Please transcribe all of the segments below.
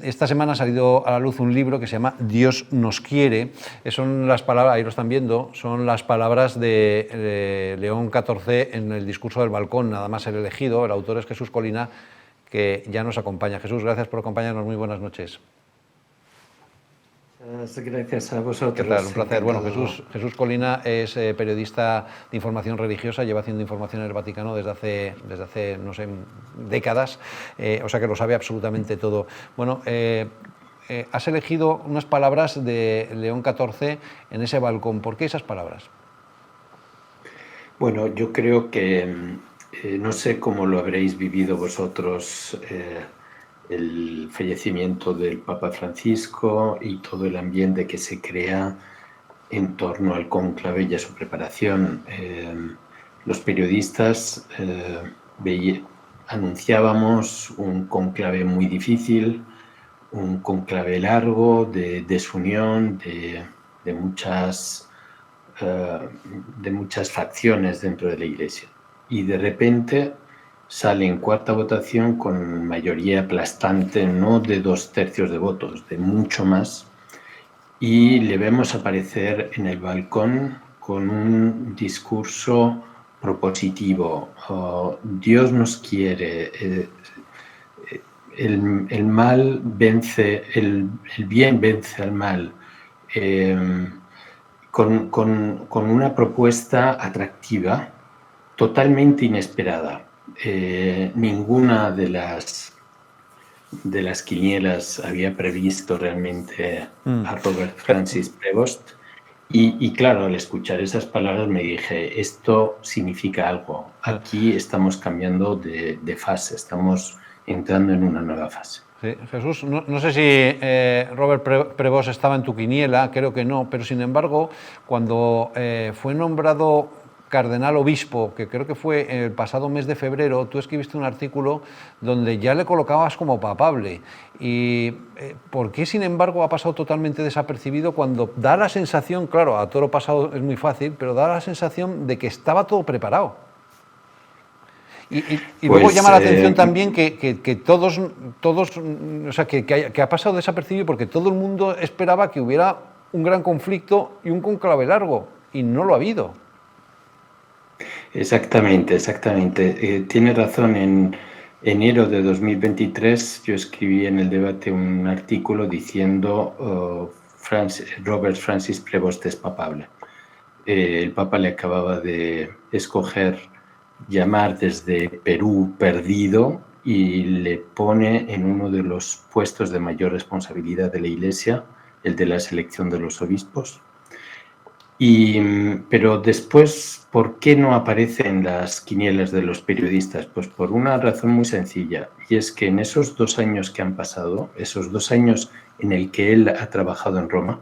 esta semana ha salido a la luz un libro que se llama Dios nos quiere. Son las palabras, ahí lo están viendo, son las palabras de León XIV en el discurso del balcón, nada más el elegido. El autor es Jesús Colina, que ya nos acompaña. Jesús, gracias por acompañarnos. Muy buenas noches. Gracias a vosotros. ¿Qué tal? Un placer. Bueno, Jesús Colina es periodista de información religiosa, lleva haciendo información en el Vaticano desde hace no sé, décadas, o sea que lo sabe absolutamente todo. Bueno, has elegido unas palabras de León XIV en ese balcón. ¿Por qué esas palabras? Bueno, yo creo que, no sé cómo lo habréis vivido vosotros, el fallecimiento del Papa Francisco y todo el ambiente que se crea en torno al cónclave y a su preparación. Los periodistas anunciábamos un cónclave muy difícil, un cónclave largo, de desunión, de muchas facciones dentro de la Iglesia. Y de repente sale en cuarta votación con mayoría aplastante, no de 2/3 de votos, de mucho más, y le vemos aparecer en el balcón con un discurso propositivo. Dios nos quiere, el mal vence, el bien vence al mal, con una propuesta atractiva, totalmente inesperada. Ninguna de las quinielas había previsto realmente a Robert Francis Prevost. Y claro, al escuchar esas palabras me dije, esto significa algo. Aquí estamos cambiando de fase, estamos entrando en una nueva fase. Sí, Jesús, no sé si Robert Prevost estaba en tu quiniela, creo que no, pero sin embargo, cuando fue nombrado cardenal obispo, que creo que fue el pasado mes de febrero, tú escribiste un artículo donde ya le colocabas como papable. ¿Y por qué, sin embargo, ha pasado totalmente desapercibido cuando da la sensación, claro, a toro pasado es muy fácil, pero da la sensación de que estaba todo preparado? Y luego llama la atención también que todos, o sea, que ha pasado desapercibido porque todo el mundo esperaba que hubiera un gran conflicto y un conclave largo, y no lo ha habido. Exactamente. Tiene razón. En enero de 2023 yo escribí en El Debate un artículo diciendo Robert Francis Prevost es papable. El Papa le acababa de escoger llamar desde Perú perdido y le pone en uno de los puestos de mayor responsabilidad de la Iglesia, el de la selección de los obispos. Pero después, ¿por qué no aparece en las quinielas de los periodistas? Pues por una razón muy sencilla, y es que en esos 2 años que han pasado, esos 2 años en el que él ha trabajado en Roma,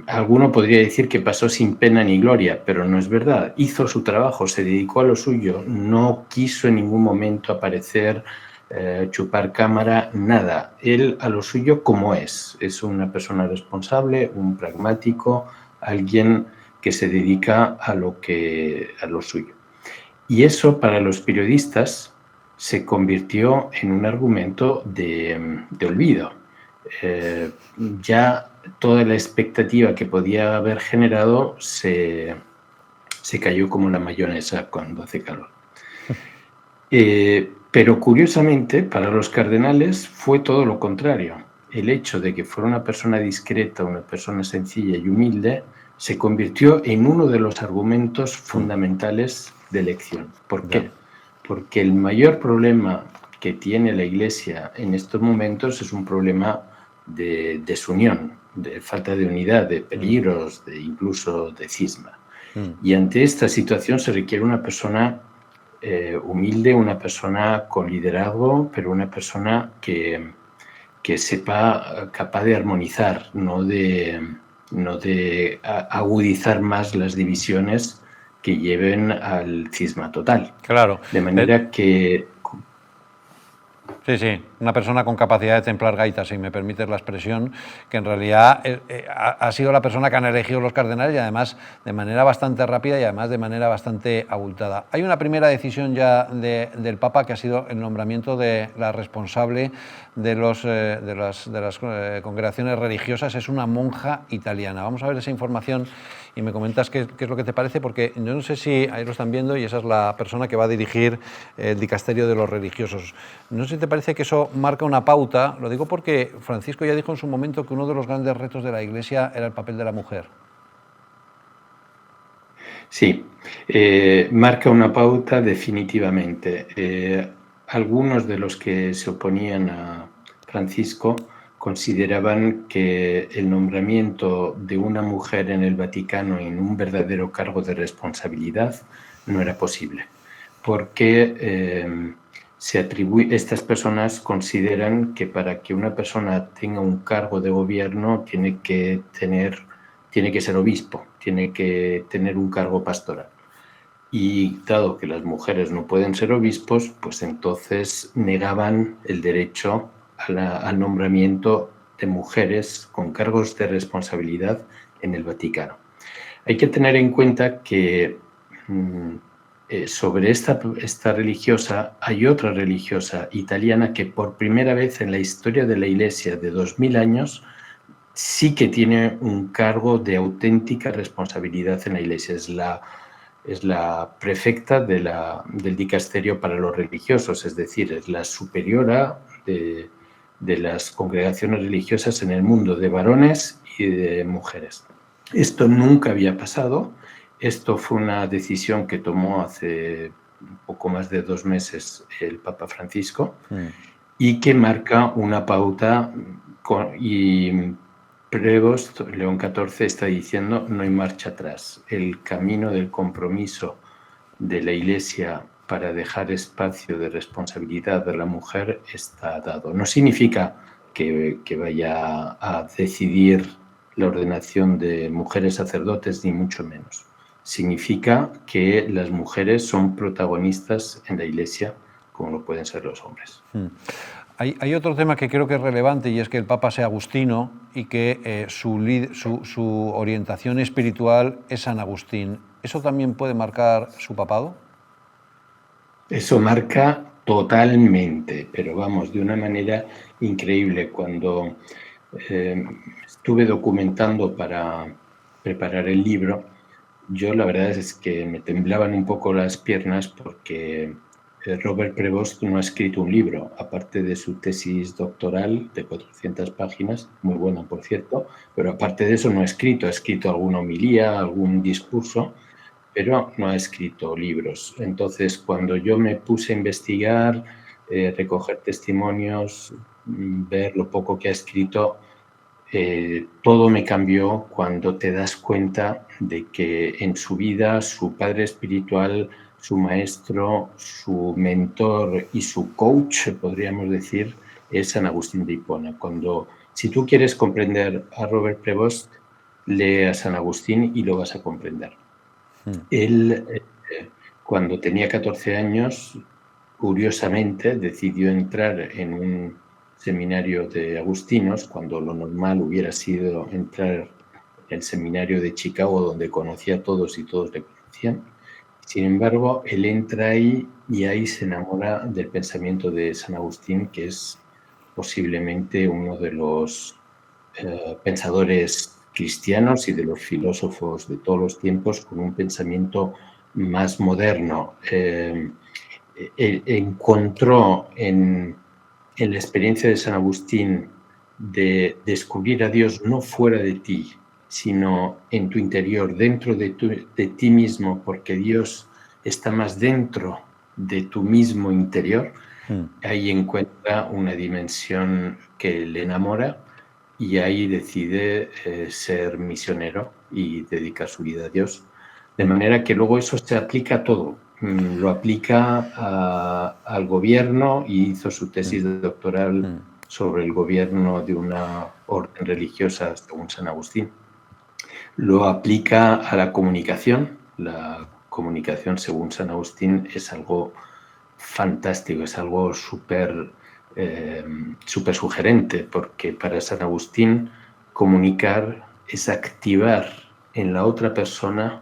alguno podría decir que pasó sin pena ni gloria, pero no es verdad. Hizo su trabajo, se dedicó a lo suyo, no quiso en ningún momento aparecer, chupar cámara, nada. Él a lo suyo como es una persona responsable, un pragmático, alguien que se dedica a lo suyo. Y eso para los periodistas se convirtió en un argumento de olvido. Ya toda la expectativa que podía haber generado se cayó como la mayonesa cuando hace calor. Pero curiosamente, para los cardenales fue todo lo contrario. El hecho de que fuera una persona discreta, una persona sencilla y humilde, se convirtió en uno de los argumentos fundamentales de elección. ¿Por qué? Porque el mayor problema que tiene la Iglesia en estos momentos es un problema de desunión, de falta de unidad, de peligros, incluso de cisma. Y ante esta situación se requiere una persona humilde, una persona con liderazgo, pero una persona que sepa capaz de armonizar, no de agudizar más las divisiones que lleven al cisma total. Claro. De manera que... Sí, sí, una persona con capacidad de templar gaitas, si me permites la expresión, que en realidad ha sido la persona que han elegido los cardenales y además de manera bastante rápida y además de manera bastante abultada. Hay una primera decisión ya del Papa que ha sido el nombramiento de la responsable de las congregaciones religiosas, es una monja italiana. Vamos a ver esa información y me comentas qué es lo que te parece, porque yo no sé si ahí lo están viendo y esa es la persona que va a dirigir el dicasterio de los religiosos. No sé si te parece que eso marca una pauta, lo digo porque Francisco ya dijo en su momento que uno de los grandes retos de la Iglesia era el papel de la mujer. Sí, marca una pauta definitivamente. Algunos de los que se oponían a Francisco consideraban que el nombramiento de una mujer en el Vaticano en un verdadero cargo de responsabilidad no era posible, porque estas personas consideran que para que una persona tenga un cargo de gobierno tiene que ser obispo, tiene que tener un cargo pastoral. Y dado que las mujeres no pueden ser obispos, pues entonces negaban el derecho al nombramiento de mujeres con cargos de responsabilidad en el Vaticano. Hay que tener en cuenta que sobre esta religiosa hay otra religiosa italiana que por primera vez en la historia de la Iglesia de 2000 años sí que tiene un cargo de auténtica responsabilidad en la Iglesia. Es la prefecta del dicasterio para los religiosos, es decir, es la superiora de las congregaciones religiosas en el mundo, de varones y de mujeres. Esto nunca había pasado. Esto fue una decisión que tomó hace un poco más de 2 meses el Papa Francisco y que marca una pauta y Prevost, León XIV, está diciendo no hay marcha atrás. El camino del compromiso de la Iglesia para dejar espacio de responsabilidad de la mujer está dado. No significa que vaya a decidir la ordenación de mujeres sacerdotes, ni mucho menos. Significa que las mujeres son protagonistas en la Iglesia, como lo pueden ser los hombres. Hay otro tema que creo que es relevante y es que el Papa sea agustino y que su orientación espiritual es San Agustín. ¿Eso también puede marcar su papado? Eso marca totalmente, pero vamos, de una manera increíble. Cuando estuve documentando para preparar el libro, yo la verdad es que me temblaban un poco las piernas porque Robert Prevost no ha escrito un libro, aparte de su tesis doctoral de 400 páginas, muy buena por cierto, pero aparte de eso no ha escrito alguna homilía, algún discurso, pero no ha escrito libros. Entonces, cuando yo me puse a investigar, recoger testimonios, ver lo poco que ha escrito, todo me cambió cuando te das cuenta de que en su vida su padre espiritual, su maestro, su mentor y su coach, podríamos decir, es San Agustín de Hipona. Si tú quieres comprender a Robert Prevost, lee a San Agustín y lo vas a comprender. Él, cuando tenía 14 años, curiosamente decidió entrar en un seminario de agustinos, cuando lo normal hubiera sido entrar en el seminario de Chicago, donde conocía a todos y todos le conocían. Sin embargo, él entra ahí y ahí se enamora del pensamiento de San Agustín, que es posiblemente uno de los pensadores cristianos y de los filósofos de todos los tiempos con un pensamiento más moderno. Encontró en la experiencia de San Agustín de descubrir a Dios no fuera de ti, sino en tu interior, dentro de ti mismo, porque Dios está más dentro de tu mismo interior. Ahí encuentra una dimensión que le enamora y ahí decide ser misionero y dedicar su vida a Dios. De manera que luego eso se aplica a todo. Lo aplica al gobierno y hizo su tesis doctoral sobre el gobierno de una orden religiosa según San Agustín. Lo aplica a la comunicación. La comunicación según San Agustín es algo fantástico, es algo súper súper sugerente, porque para San Agustín comunicar es activar en la otra persona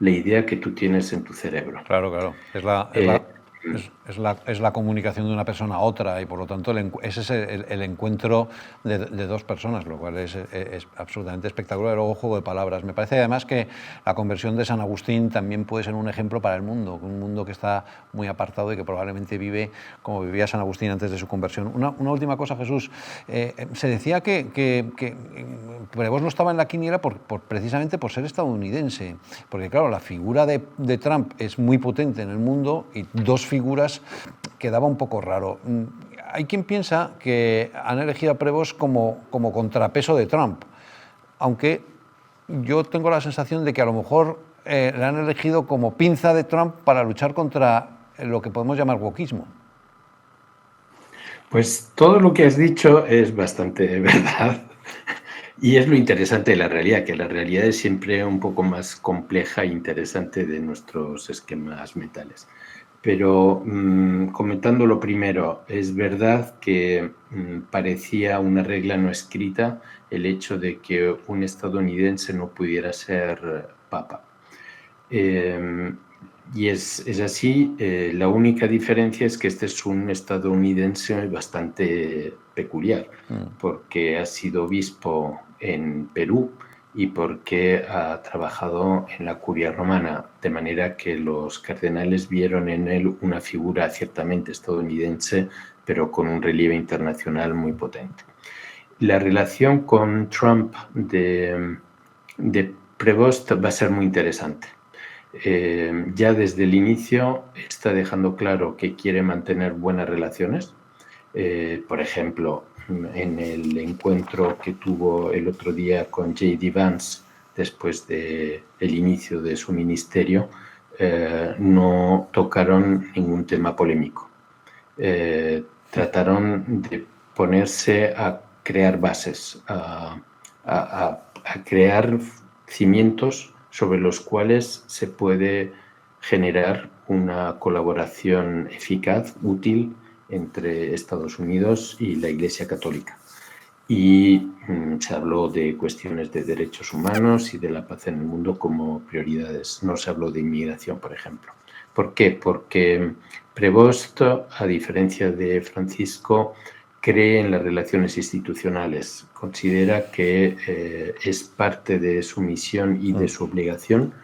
la idea que tú tienes en tu cerebro. Claro, claro. Es la comunicación de una persona a otra y por lo tanto ese es el encuentro de dos personas, lo cual es absolutamente espectacular. Luego, juego de palabras. Me parece además que la conversión de San Agustín también puede ser un ejemplo para el mundo, un mundo que está muy apartado y que probablemente vive como vivía San Agustín antes de su conversión. Una última cosa, Jesús. Se decía que Prevost no estaba en la quiniela precisamente por ser estadounidense, porque claro, la figura de Trump es muy potente en el mundo y dos figuras quedaba un poco raro. Hay quien piensa que han elegido a Prevost como contrapeso de Trump, aunque yo tengo la sensación de que a lo mejor le han elegido como pinza de Trump para luchar contra lo que podemos llamar wokismo. Pues todo lo que has dicho es bastante verdad. Y es lo interesante de la realidad, que la realidad es siempre un poco más compleja e interesante de nuestros esquemas mentales. Pero comentando lo primero, es verdad que parecía una regla no escrita el hecho de que un estadounidense no pudiera ser papa. Y es así, la única diferencia es que este es un estadounidense bastante peculiar, porque ha sido obispo en Perú y porque ha trabajado en la curia romana, de manera que los cardenales vieron en él una figura ciertamente estadounidense, pero con un relieve internacional muy potente. La relación con Trump de Prevost va a ser muy interesante. Ya desde el inicio está dejando claro que quiere mantener buenas relaciones. Por ejemplo, en el encuentro que tuvo el otro día con J.D. Vance después del inicio de su ministerio, no tocaron ningún tema polémico. Trataron de ponerse a crear bases, a crear cimientos sobre los cuales se puede generar una colaboración eficaz, útil, entre Estados Unidos y la Iglesia Católica. Y se habló de cuestiones de derechos humanos y de la paz en el mundo como prioridades. No se habló de inmigración, por ejemplo. ¿Por qué? Porque Prevost, a diferencia de Francisco, cree en las relaciones institucionales. Considera que es parte de su misión y de su obligación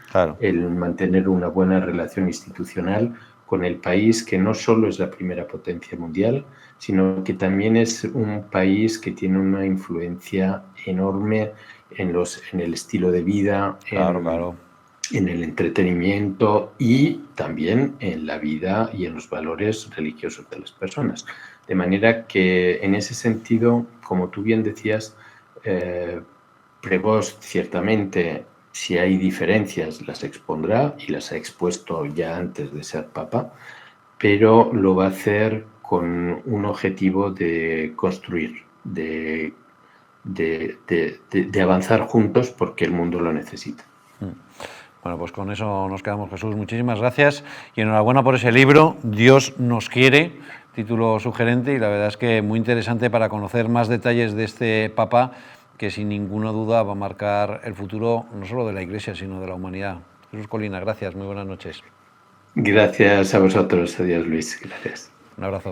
el mantener una buena relación institucional con el país que no solo es la primera potencia mundial, sino que también es un país que tiene una influencia enorme en el estilo de vida, en el entretenimiento y también en la vida y en los valores religiosos de las personas. De manera que en ese sentido, como tú bien decías, Prevost ciertamente, si hay diferencias, las expondrá y las ha expuesto ya antes de ser papa, pero lo va a hacer con un objetivo de construir, de avanzar juntos porque el mundo lo necesita. Bueno, pues con eso nos quedamos, Jesús. Muchísimas gracias y enhorabuena por ese libro, Dios nos quiere, título sugerente, y la verdad es que muy interesante para conocer más detalles de este papa que sin ninguna duda va a marcar el futuro no solo de la Iglesia, sino de la humanidad. Jesús Colina, gracias, muy buenas noches. Gracias a vosotros, adiós Luis, gracias. Un abrazo.